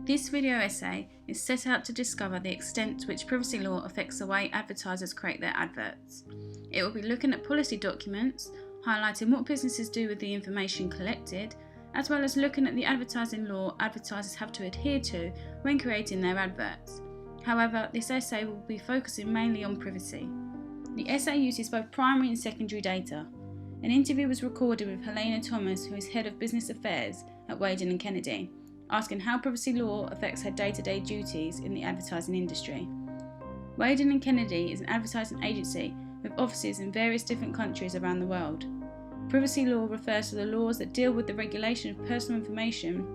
This video essay is set out to discover the extent to which privacy law affects the way advertisers create their adverts. It will be looking at policy documents, highlighting what businesses do with the information collected, as well as looking at the advertising law advertisers have to adhere to when creating their adverts. However, this essay will be focusing mainly on privacy. The essay uses both primary and secondary data. An interview was recorded with Helena Thomas, who is Head of Business Affairs at Weydon & Kennedy, asking how privacy law affects her day-to-day duties in the advertising industry. Weydon & Kennedy is an advertising agency with offices in various different countries around the world. Privacy law refers to the laws that deal with the regulation of personal information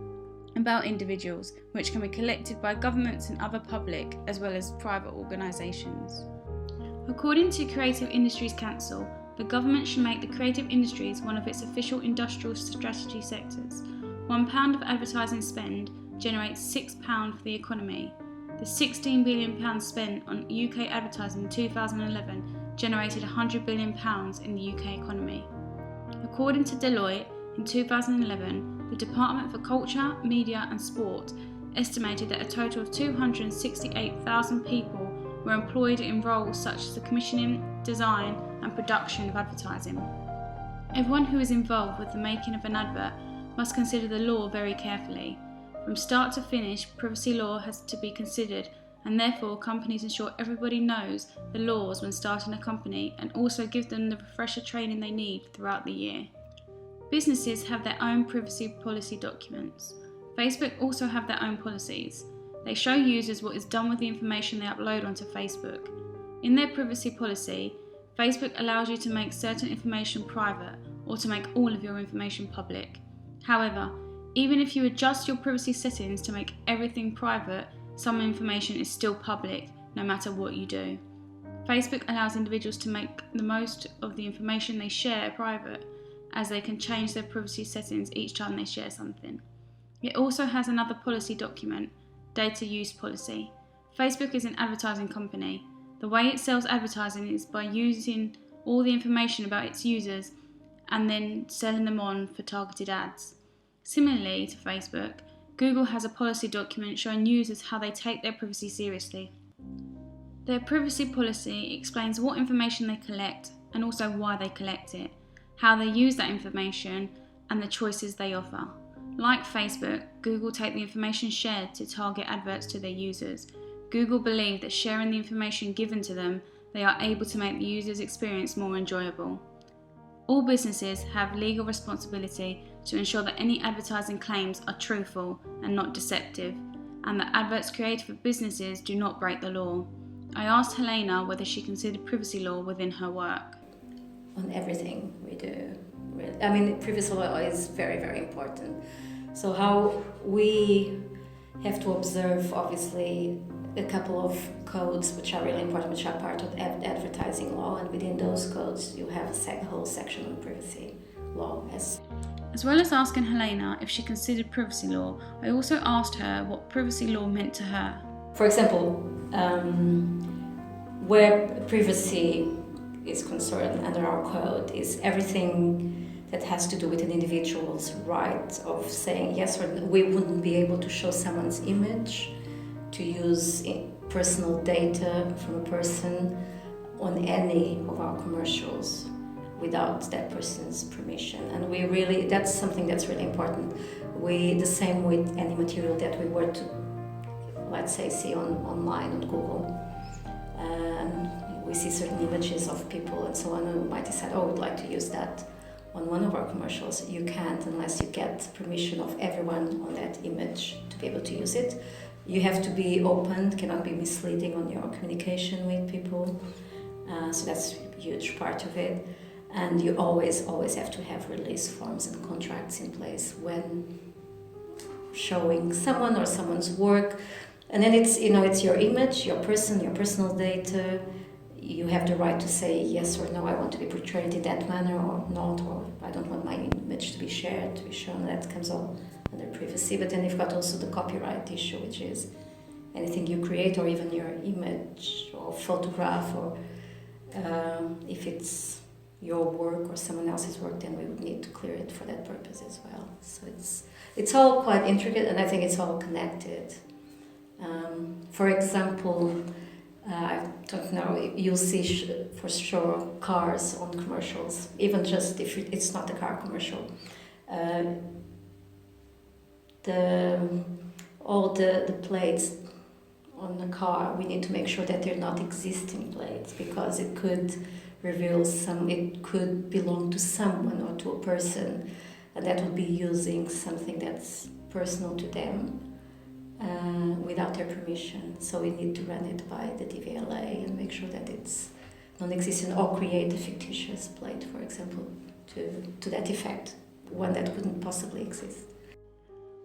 about individuals, which can be collected by governments and other public as well as private organisations. According to Creative Industries Council, the government should make the creative industries one of its official industrial strategy sectors. £1 of advertising spend generates £6 for the economy. The £16 billion spent on UK advertising in 2011 generated £100 billion in the UK economy. According to Deloitte, in 2011, the Department for Culture, Media and Sport estimated that a total of 268,000 people were employed in roles such as the commissioning, design and production of advertising. Everyone who is involved with the making of an advert must consider the law very carefully. From start to finish, privacy law has to be considered, and therefore companies ensure everybody knows the laws when starting a company and also give them the refresher training they need throughout the year. Businesses have their own privacy policy documents. Facebook also have their own policies. They show users what is done with the information they upload onto Facebook. In their privacy policy, Facebook allows you to make certain information private or to make all of your information public. However, even if you adjust your privacy settings to make everything private, some information is still public, no matter what you do. Facebook allows individuals to make the most of the information they share private, as they can change their privacy settings each time they share something. It also has another policy document, Data Use Policy. Facebook is an advertising company. The way it sells advertising is by using all the information about its users and then selling them on for targeted ads. Similarly to Facebook, Google has a policy document showing users how they take their privacy seriously. Their privacy policy explains what information they collect and also why they collect it, how they use that information, and the choices they offer. Like Facebook, Google take the information shared to target adverts to their users. Google believe that sharing the information given to them, they are able to make the user's experience more enjoyable. All businesses have legal responsibility to ensure that any advertising claims are truthful and not deceptive, and that adverts created for businesses do not break the law. I asked Helena whether she considered privacy law within her work. On everything we do. I mean, privacy law is very, very important. So how we have to observe, obviously, a couple of codes which are really important, which are part of advertising law, and within those codes you have a whole section on privacy law. As well as asking Helena if she considered privacy law, I also asked her what privacy law meant to her. For example, where privacy is concerned under our code is everything that has to do with an individual's right of saying yes or no. We wouldn't be able to show someone's image, to use personal data from a person on any of our commercials without that person's permission. And that's something that's really important. The same with any material that we were to, let's say, see online on Google. We see certain images of people and so on, and we might decide, we'd like to use that on one of our commercials. You can't unless you get permission of everyone on that image to be able to use it. You have to be open, cannot be misleading on your communication with people. So that's a huge part of it. And you always have to have release forms and contracts in place when showing someone or someone's work. And then it's your image, your person, your personal data. You have the right to say yes or no, I want to be portrayed in that manner or not, or I don't want my image to be shared, to be shown. That comes all under privacy. But then you've got also the copyright issue, which is anything you create, or even your image or photograph, or if it's your work or someone else's work, then we would need to clear it for that purpose as well. So it's all quite intricate, and I think it's all connected. For example, I don't know, you'll see for sure cars on commercials, even just if it's not a car commercial. All the plates on the car, we need to make sure that they're not existing plates, because it could reveal it could belong to someone or to a person, and that would be using something that's personal to them without their permission. So we need to run it by the DVLA and make sure that it's non-existent, or create a fictitious plate, for example, to that effect, one that couldn't possibly exist.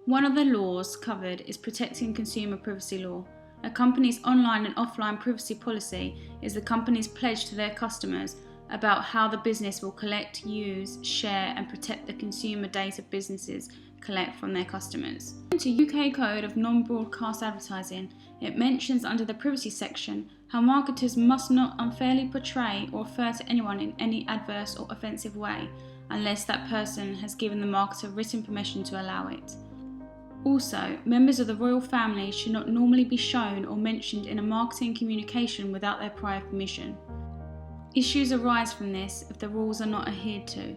One of the laws covered is protecting consumer privacy law. A company's online and offline privacy policy is the company's pledge to their customers about how the business will collect, use, share and protect the consumer data businesses collect from their customers. To UK Code of Non-Broadcast Advertising, it mentions under the privacy section how marketers must not unfairly portray or refer to anyone in any adverse or offensive way unless that person has given the marketer written permission to allow it. Also, members of the royal family should not normally be shown or mentioned in a marketing communication without their prior permission. Issues arise from this if the rules are not adhered to.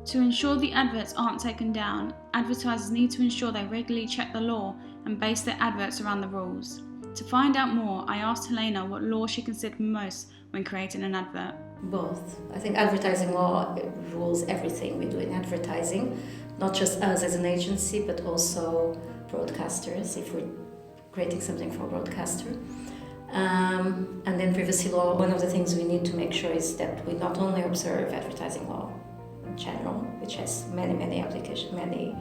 To ensure the adverts aren't taken down, advertisers need to ensure they regularly check the law and base their adverts around the rules. To find out more, I asked Helena what law she considered most when creating an advert. Both. I think advertising law rules everything we do in advertising, not just us as an agency, but also broadcasters, if we're creating something for a broadcaster. And then privacy law, one of the things we need to make sure is that we not only observe advertising law in general, which has many applications, many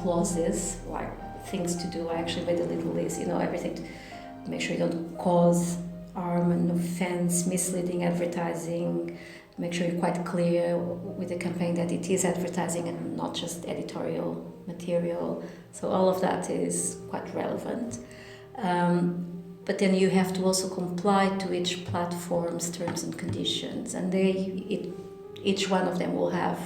clauses, like things to do. I actually made a little list, everything to make sure you don't cause harm and offense, misleading advertising, make sure you're quite clear with the campaign that it is advertising and not just editorial material. So all of that is quite relevant. But then you have to also comply to each platform's terms and conditions, and each one of them will have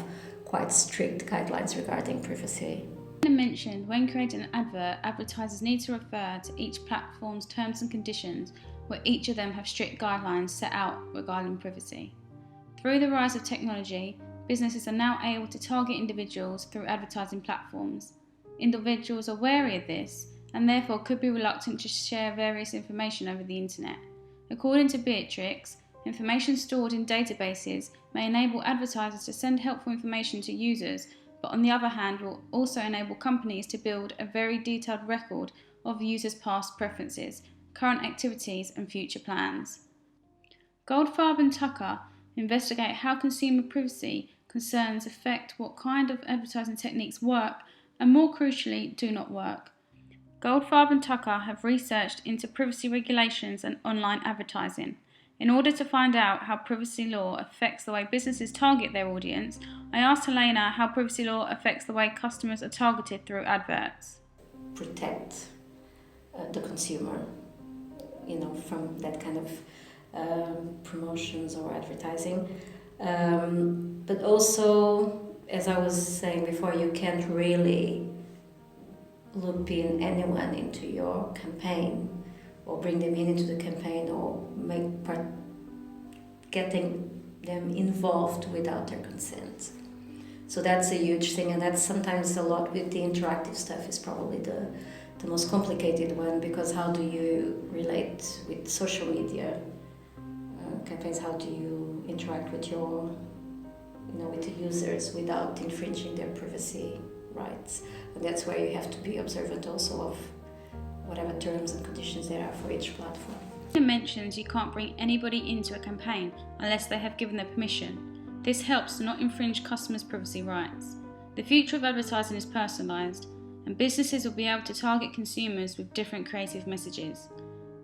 quite strict guidelines regarding privacy. As mentioned, when creating an advert, advertisers need to refer to each platform's terms and conditions, where each of them have strict guidelines set out regarding privacy. Through the rise of technology, businesses are now able to target individuals through advertising platforms. Individuals are wary of this and therefore could be reluctant to share various information over the internet. According to Beatrix, information stored in databases may enable advertisers to send helpful information to users, but on the other hand will also enable companies to build a very detailed record of users' past preferences, current activities and future plans. Goldfarb and Tucker investigate how consumer privacy concerns affect what kind of advertising techniques work and, more crucially, do not work. Goldfarb and Tucker have researched into privacy regulations and online advertising. In order to find out how privacy law affects the way businesses target their audience, I asked Helena how privacy law affects the way customers are targeted through adverts. Protect the consumer, from that kind of promotions or advertising. But also, as I was saying before, you can't really loop in anyone into your campaign or bring them into the campaign or getting them involved without their consent. So that's a huge thing, and that's sometimes a lot with the interactive stuff is probably the most complicated one, because how do you relate with social media campaigns? How do you interact with with the users without infringing their privacy rights? And that's where you have to be observant also of whatever terms and conditions there are for each platform. It mentions you can't bring anybody into a campaign unless they have given their permission. This helps to not infringe customers' privacy rights. The future of advertising is personalised, and businesses will be able to target consumers with different creative messages.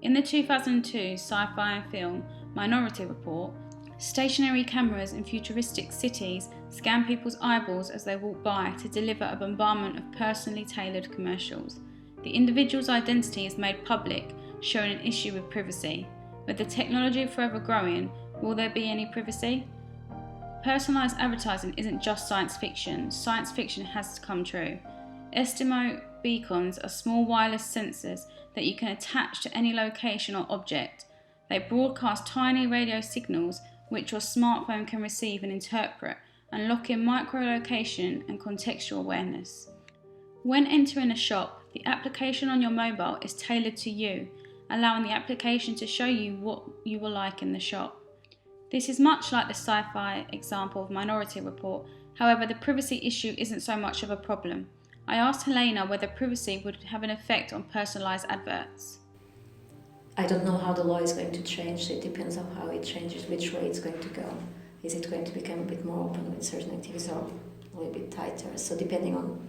In the 2002 sci-fi film Minority Report, stationary cameras in futuristic cities scan people's eyeballs as they walk by to deliver a bombardment of personally tailored commercials. The individual's identity is made public, showing an issue with privacy. With the technology forever growing, will there be any privacy? Personalised advertising isn't just science fiction has to come true. Estimo beacons are small wireless sensors that you can attach to any location or object. They broadcast tiny radio signals which your smartphone can receive and interpret, unlocking microlocation and contextual awareness. When entering a shop, the application on your mobile is tailored to you, allowing the application to show you what you will like in the shop. This is much like the sci-fi example of Minority Report, however the privacy issue isn't so much of a problem. I asked Helena whether privacy would have an effect on personalised adverts. I don't know how the law is going to change, so it depends on how it changes, which way it's going to go. Is it going to become a bit more open with certain activities or a little bit tighter? So depending on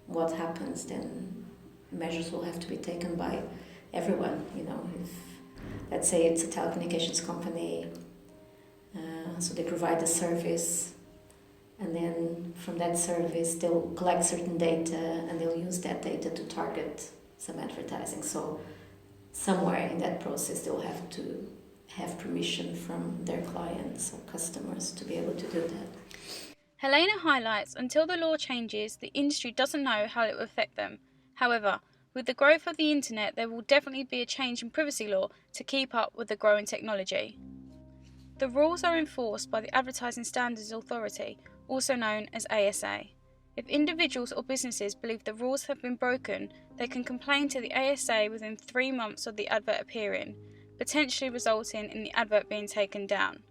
what happens, then measures will have to be taken by everyone. If, let's say it's a telecommunications company, so they provide a service, and then from that service they'll collect certain data and they'll use that data to target some advertising. So somewhere in that process they'll have to have permission from their clients or customers to be able to do that. Helena highlights until the law changes, the industry doesn't know how it will affect them. However, with the growth of the internet, there will definitely be a change in privacy law to keep up with the growing technology. The rules are enforced by the Advertising Standards Authority, also known as ASA. If individuals or businesses believe the rules have been broken, they can complain to the ASA within 3 months of the advert appearing, potentially resulting in the advert being taken down.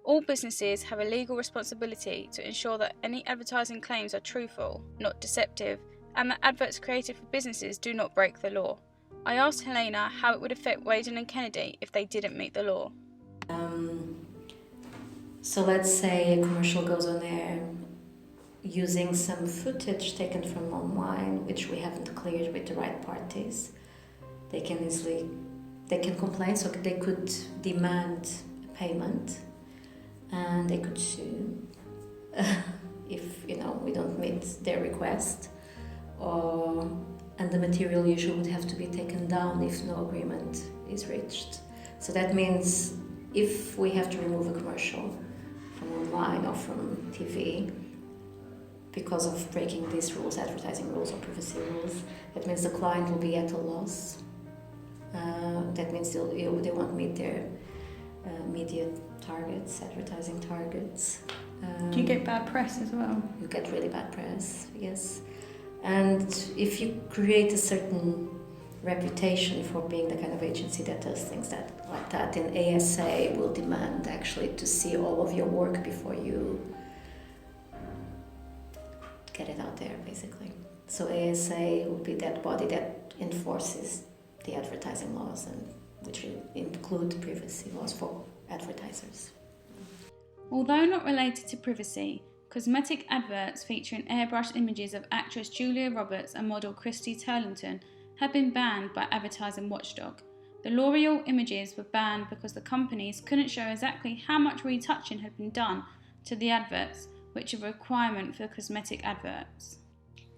All businesses have a legal responsibility to ensure that any advertising claims are truthful, not deceptive, and that adverts created for businesses do not break the law. I asked Helena how it would affect Waden and Kennedy if they didn't meet the law. So let's say a commercial goes on air using some footage taken from online, which we haven't cleared with the right parties. They can complain, so they could demand payment, and they could sue if we don't meet their request, and the material usually would have to be taken down if no agreement is reached. So that means if we have to remove a commercial from online or from TV because of breaking these rules, advertising rules or privacy rules, that means the client will be at a loss. That means they won't meet their media targets, advertising targets. Do you get bad press as well? You get really bad press, yes. And if you create a certain reputation for being the kind of agency that does things like that, then ASA will demand actually to see all of your work before you get it out there, basically. So ASA will be that body that enforces the advertising laws, and which include privacy laws for advertisers. Although not related to privacy, cosmetic adverts featuring airbrushed images of actress Julia Roberts and model Christy Turlington had been banned by Advertising Watchdog. The L'Oreal images were banned because the companies couldn't show exactly how much retouching had been done to the adverts, which is a requirement for cosmetic adverts.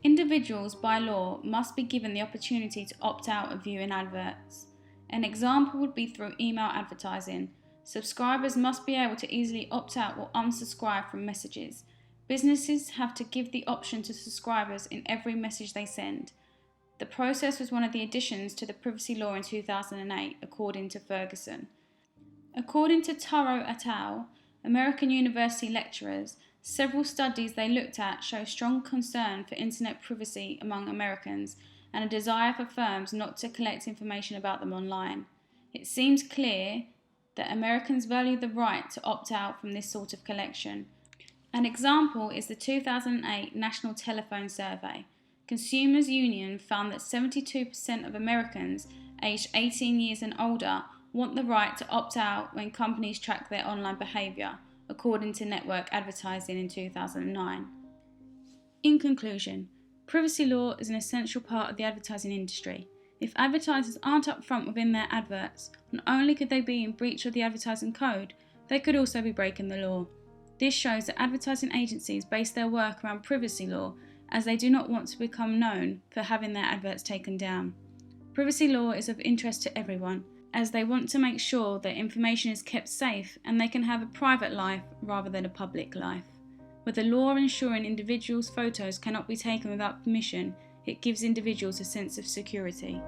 Individuals, by law, must be given the opportunity to opt out of viewing adverts. An example would be through email advertising. Subscribers must be able to easily opt out or unsubscribe from messages. Businesses have to give the option to subscribers in every message they send. The process was one of the additions to the privacy law in 2008, according to Ferguson. According to Turo et al., American university lecturers, several studies they looked at show strong concern for internet privacy among Americans and a desire for firms not to collect information about them online. It seems clear that Americans value the right to opt out from this sort of collection. An example is the 2008 National Telephone Survey. Consumers Union found that 72% of Americans aged 18 years and older want the right to opt out when companies track their online behaviour, according to Network Advertising in 2009. In conclusion, privacy law is an essential part of the advertising industry. If advertisers aren't upfront within their adverts, not only could they be in breach of the advertising code, they could also be breaking the law. This shows that advertising agencies base their work around privacy law, as they do not want to become known for having their adverts taken down. Privacy law is of interest to everyone, as they want to make sure that information is kept safe and they can have a private life rather than a public life. With the law ensuring individuals' photos cannot be taken without permission, it gives individuals a sense of security.